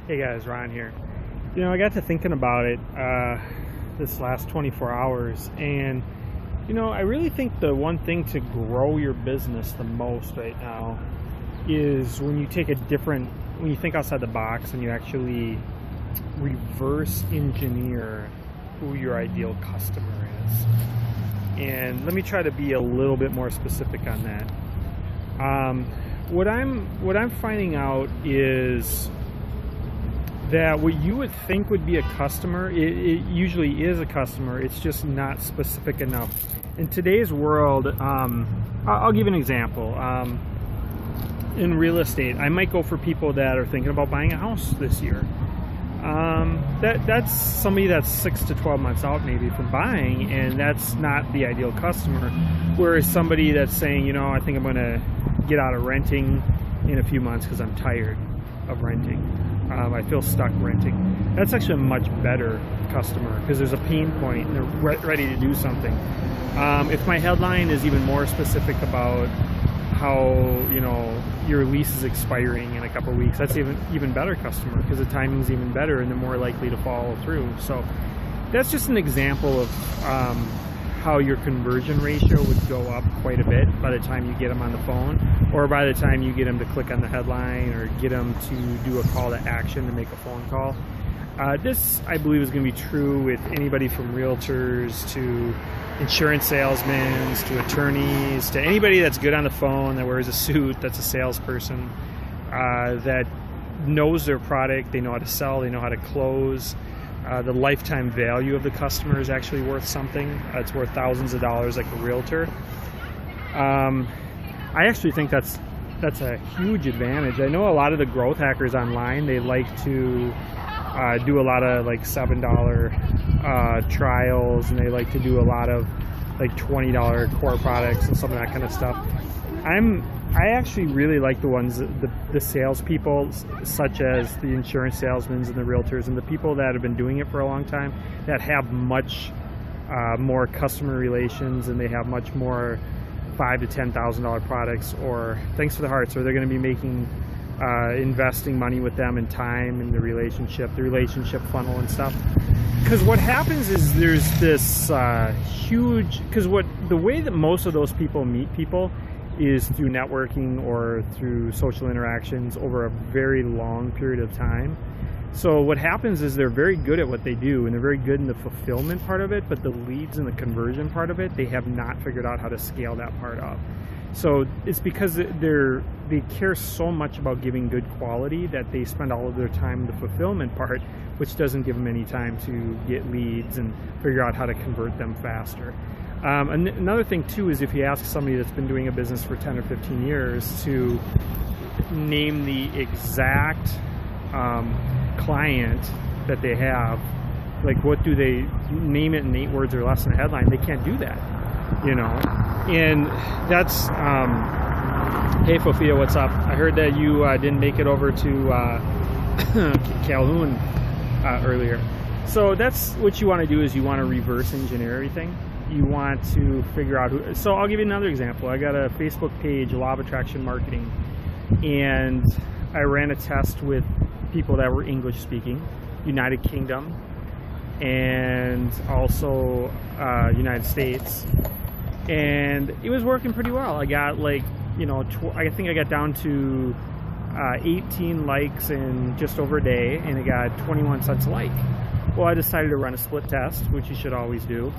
Hey guys, Ron here. I got to thinking about it this last 24 hours, and I really think the one thing to grow your business the most right now is when you take when you think outside the box and you actually reverse engineer who your ideal customer is. And let me try to be a little bit more specific on that. What I'm finding out is that what you would think would be a customer, it usually is a customer. It's just not specific enough. In today's world, I'll give you an example. In real estate, I might go for people that are thinking about buying a house this year. That's somebody that's 6 to 12 months out maybe from buying, and that's not the ideal customer. Whereas somebody that's saying, I think I'm going to get out of renting in a few months because I'm tired of renting. I feel stuck renting. That's actually a much better customer because there's a pain point and they're ready to do something. If my headline is even more specific about how your lease is expiring in a couple of weeks, that's even better customer because the timing's even better and they're more likely to follow through. So that's just an example of how your conversion ratio would go up quite a bit by the time you get them on the phone, or by the time you get them to click on the headline or get them to do a call to action to make a phone call. This, I believe, is going to be true with anybody from realtors to insurance salesmen to attorneys to anybody that's good on the phone, that wears a suit, that's a salesperson, that knows their product, they know how to sell, they know how to close. The lifetime value of the customer is actually worth something. It's worth thousands of dollars like a realtor. I actually think that's a huge advantage. I know a lot of the growth hackers online, they like to do a lot of like $7 trials, and they like to do a lot of like $20 core products and some of that kind of stuff. I actually really like the ones, the salespeople, such as the insurance salesmen and the realtors and the people that have been doing it for a long time, that have much more customer relations, and they have much more $5,000 to $10,000 products, or thanks for the hearts, or they're going to be making investing money with them in time and the relationship funnel and stuff. Because what happens is there's this huge, the way that most of those people meet people is through networking or through social interactions over a very long period of time. So what happens is they're very good at what they do, and they're very good in the fulfillment part of it, but the leads and the conversion part of it, they have not figured out how to scale that part up. So it's because they care so much about giving good quality that they spend all of their time in the fulfillment part, which doesn't give them any time to get leads and figure out how to convert them faster. Another thing too is if you ask somebody that's been doing a business for 10 or 15 years to name the exact client that they have, like what do they name it in 8 words or less in a headline, they can't do that, and that's hey Fofia, what's up? I heard that you didn't make it over to Calhoun earlier. So that's what you want to do, is you want to reverse engineer everything. You want to figure out who. So I'll give you another example. I got a Facebook page, Law of Attraction Marketing, and I ran a test with people that were English speaking, United Kingdom, and also United States, and it was working pretty well. I got like, I think I got down to 18 likes in just over a day, and it got 21 cents a like. Well, I decided to run a split test, which you should always do.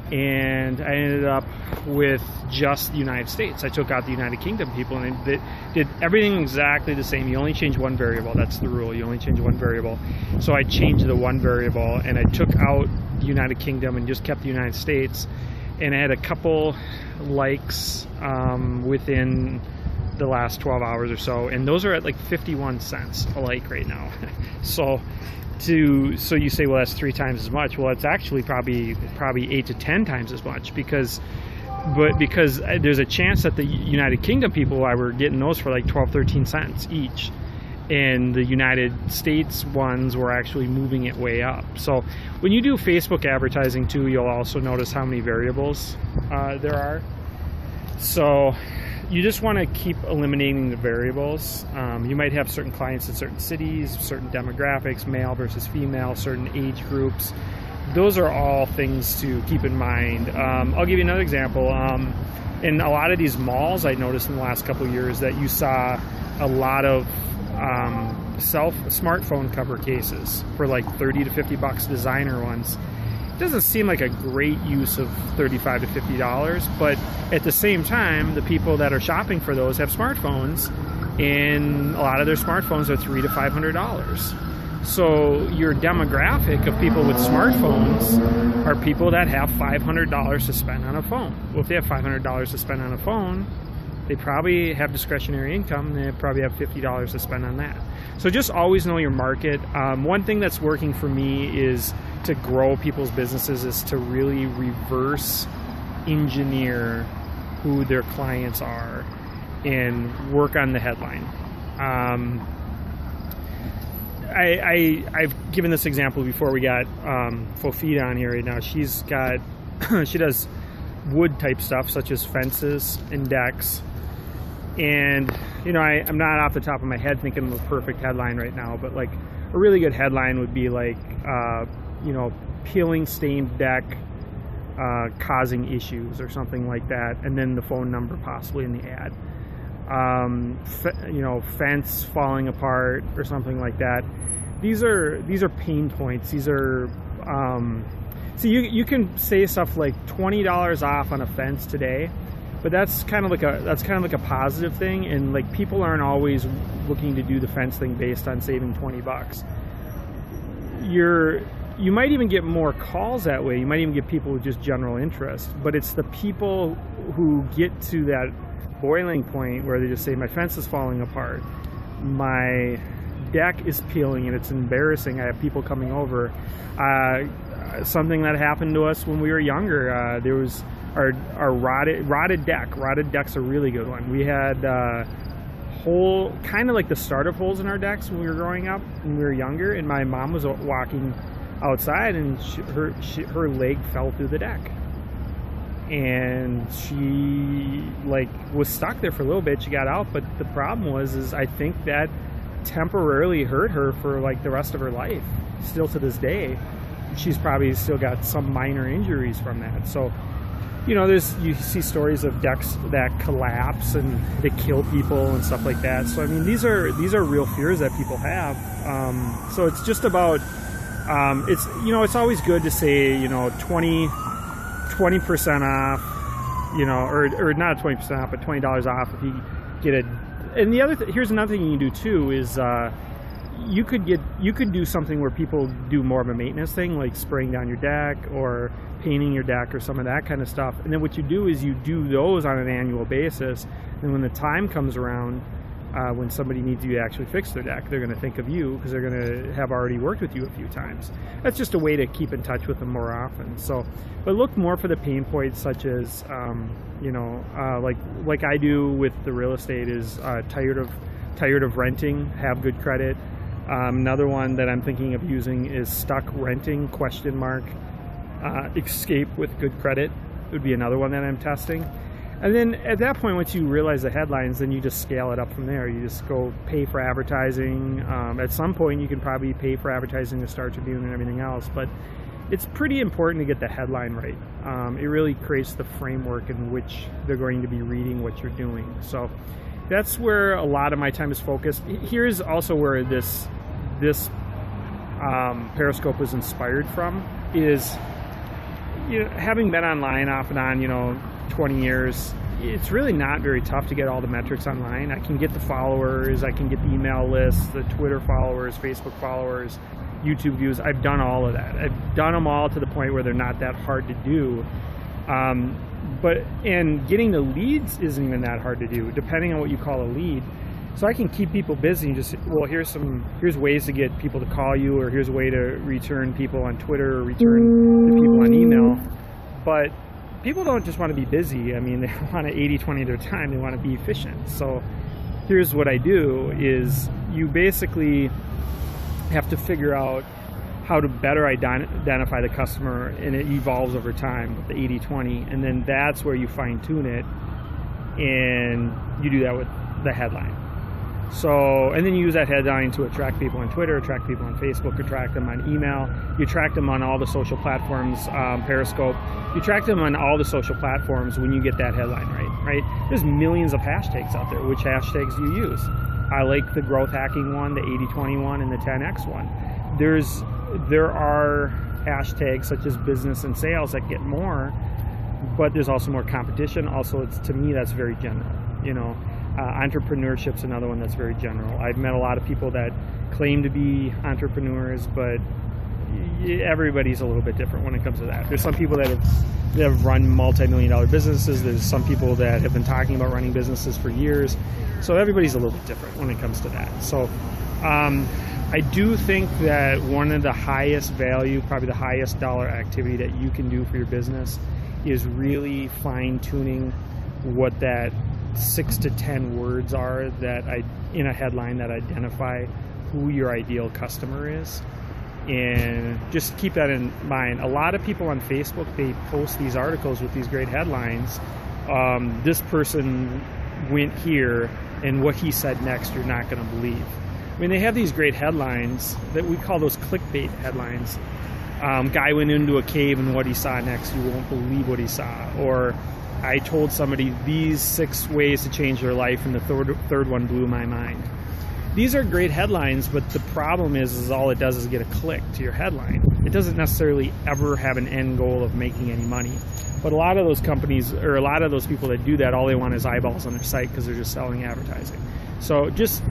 And I ended up with just the United States. I took out the United Kingdom people, and they did everything exactly the same. You only change one variable. That's the rule. You only change one variable. So I changed the one variable, and I took out the United Kingdom and just kept the United States. And I had a couple likes within the last 12 hours or so, and those are at like 51 cents a like right now. So you say, well, that's 3 times as much. Well, it's actually probably 8 to 10 times as much, because there's a chance that the United Kingdom people, were getting those for like 12, 13 cents each, and the United States ones were actually moving it way up. So when you do Facebook advertising too, you'll also notice how many variables there are. So you just want to keep eliminating the variables. You might have certain clients in certain cities, certain demographics, male versus female, certain age groups. Those are all things to keep in mind. I'll give you another example. In a lot of these malls, I noticed in the last couple of years that you saw a lot of smartphone cover cases for like 30 to 50 bucks, designer ones. It doesn't seem like a great use of $35 to $50, but at the same time, the people that are shopping for those have smartphones, and a lot of their smartphones are $300 to $500. So your demographic of people with smartphones are people that have $500 to spend on a phone. Well, if they have $500 to spend on a phone, they probably have discretionary income. They probably have $50 to spend on that. So just always know your market. One thing that's working for me is to grow people's businesses is to really reverse engineer who their clients are and work on the headline. I've given this example before. We got Fofita on here right now. She's got she does wood type stuff such as fences and decks, and you know, I'm not off the top of my head thinking of a perfect headline right now, but like a really good headline would be like you know, peeling stained deck causing issues or something like that, and then the phone number possibly in the ad. You know, fence falling apart or something like that. These are pain points. These are so you can say stuff like $20 off on a fence today, but that's kind of like a positive thing, and like people aren't always looking to do the fence thing based on saving 20 bucks. You might even get more calls that way. You might even get people with just general interest, but it's the people who get to that boiling point where they just say, my fence is falling apart, my deck is peeling and it's embarrassing, I have people coming over. Something that happened to us when we were younger, there was our rotted deck. Rotted deck's a really good one. We had hole, kind of like the starter holes in our decks when we were growing up, when we were younger, and my mom was walking outside and her leg fell through the deck. And she like was stuck there for a little bit. She got out, but the problem was I think that temporarily hurt her for like the rest of her life. Still to this day, she's probably still got some minor injuries from that. So, you know, you see stories of decks that collapse and they kill people and stuff like that. So I mean, these are real fears that people have. So it's just about it's, you know, it's always good to say, you know, 20% off, you know, or not 20% off, but $20 off if you get it. And the other here's another thing you can do too is you could do something where people do more of a maintenance thing, like spraying down your deck or painting your deck or some of that kind of stuff. And then what you do is you do those on an annual basis. And when the time comes around, when somebody needs you to actually fix their deck, they're going to think of you because they're going to have already worked with you a few times. That's just a way to keep in touch with them more often. So, but look more for the pain points, such as you know, like I do with the real estate, is tired of renting, have good credit. Another one that I'm thinking of using is stuck renting ? Escape with good credit would be another one that I'm testing. And then at that point, once you realize the headlines, then you just scale it up from there. You just go pay for advertising. At some point, you can probably pay for advertising, the Star Tribune and everything else. But it's pretty important to get the headline right. It really creates the framework in which they're going to be reading what you're doing. So that's where a lot of my time is focused. Here's also where this Periscope was inspired from, is, you know, having been online off and on, you know, 20 years, it's really not very tough to get all the metrics online. I can get the followers, I can get the email lists, the Twitter followers, Facebook followers, YouTube views. I've done all of that. I've done them all to the point where they're not that hard to do. And getting the leads isn't even that hard to do, depending on what you call a lead. So I can keep people busy and just, well, here's ways to get people to call you, or here's a way to return people on Twitter, or return the people on email. But people don't just want to be busy. I mean, they want to 80-20 their time. They want to be efficient. So here's what I do is you basically have to figure out how to better identify the customer, and it evolves over time with the 80-20, and then that's where you fine tune it and you do that with the headline. So, and then you use that headline to attract people on Twitter, attract people on Facebook, attract them on email. You attract them on all the social platforms, Periscope. You attract them on all the social platforms when you get that headline right? There's millions of hashtags out there. Which hashtags do you use? I like the growth hacking one, the 80-20 one, and the 10X one. There are hashtags such as business and sales that get more, but there's also more competition. Also, to me, that's very general, entrepreneurship's another one that's very general. I've met a lot of people that claim to be entrepreneurs, but everybody's a little bit different when it comes to that. There's some people that have run multi-million-dollar businesses. There's some people that have been talking about running businesses for years. So everybody's a little bit different when it comes to that. So I do think that one of the highest value, probably the highest dollar activity that you can do for your business is really fine-tuning what that 6 to 10 words are in a headline that identify who your ideal customer is. And just keep that in mind. A lot of people on Facebook, they post these articles with these great headlines. This person went here, and what he said next, you're not going to believe. I mean, they have these great headlines that we call those clickbait headlines. Guy went into a cave, and what he saw next, you won't believe what he saw. Or I told somebody these 6 ways to change their life, and the third one blew my mind. These are great headlines, but the problem is all it does is get a click to your headline. It doesn't necessarily ever have an end goal of making any money. But a lot of those companies, or a lot of those people that do that, all they want is eyeballs on their site because they're just selling advertising. So just,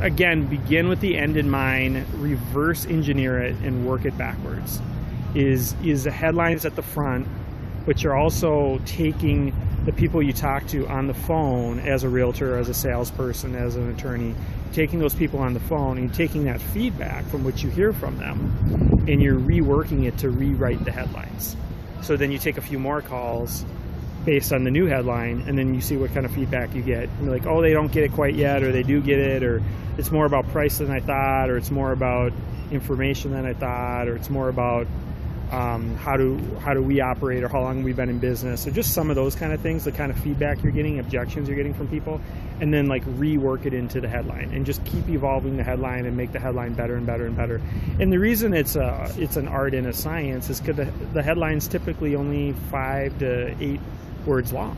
again, begin with the end in mind, reverse engineer it, and work it backwards. Is the headlines at the front, but you're also taking the people you talk to on the phone as a realtor, as a salesperson, as an attorney, taking those people on the phone and taking that feedback from what you hear from them, and you're reworking it to rewrite the headlines. So then you take a few more calls based on the new headline, and then you see what kind of feedback you get. And you're like, oh, they don't get it quite yet, or they do get it, or it's more about price than I thought, or it's more about information than I thought, or it's more about how do we operate, or how long we've been in business. So just some of those kind of things, the kind of feedback you're getting, objections you're getting from people, and then like rework it into the headline, and just keep evolving the headline and make the headline better and better and better. And the reason it's an art and a science is because the headline's typically only 5 to 8 words long.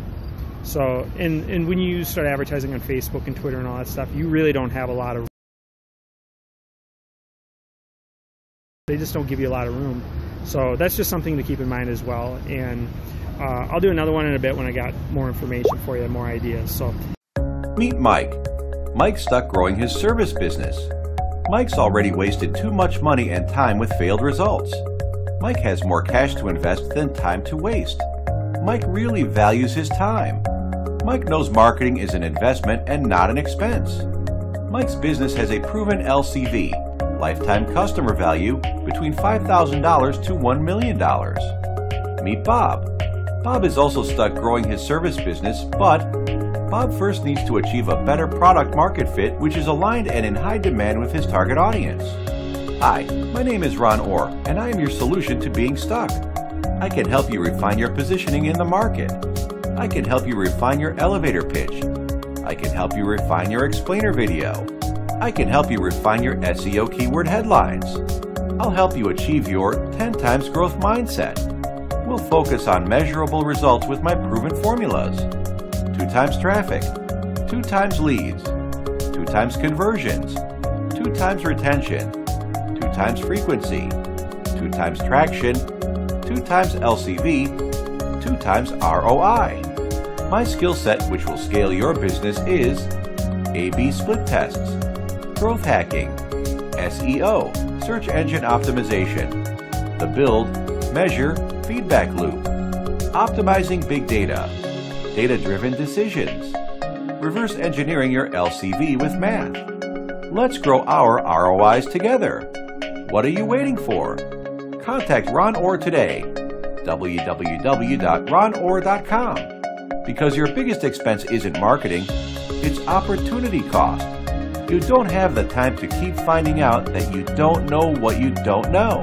So and when you start advertising on Facebook and Twitter and all that stuff, you really don't have a lot of, they just don't give you a lot of room. So that's just something to keep in mind as well. And I'll do another one in a bit when I got more information for you, more ideas. So meet Mike. Mike's stuck growing his service business. Mike's already wasted too much money and time with failed results. Mike has more cash to invest than time to waste. Mike really values his time. Mike knows marketing is an investment and not an expense. Mike's business has a proven LCV, lifetime customer value, between $5,000 to $1 million. Meet Bob. Bob is also stuck growing his service business, but Bob first needs to achieve a better product market fit which is aligned and in high demand with his target audience. Hi, my name is Ron Orr, and I am your solution to being stuck. I can help you refine your positioning in the market. I can help you refine your elevator pitch. I can help you refine your explainer video. I can help you refine your SEO keyword headlines. I'll help you achieve your 10 times growth mindset. We'll focus on measurable results with my proven formulas. 2 times traffic, 2 times leads, 2 times conversions, 2 times retention, 2 times frequency, 2 times traction, 2 times LCV, 2 times ROI. My skill set, which will scale your business, is A/B split tests, growth hacking, SEO, search engine optimization, the build, measure, feedback loop, optimizing big data, data-driven decisions, reverse engineering your LCV with math. Let's grow our ROIs together. What are you waiting for? Contact Ron Orr today, www.ronorr.com. Because your biggest expense isn't marketing, it's opportunity cost. You don't have the time to keep finding out that you don't know what you don't know.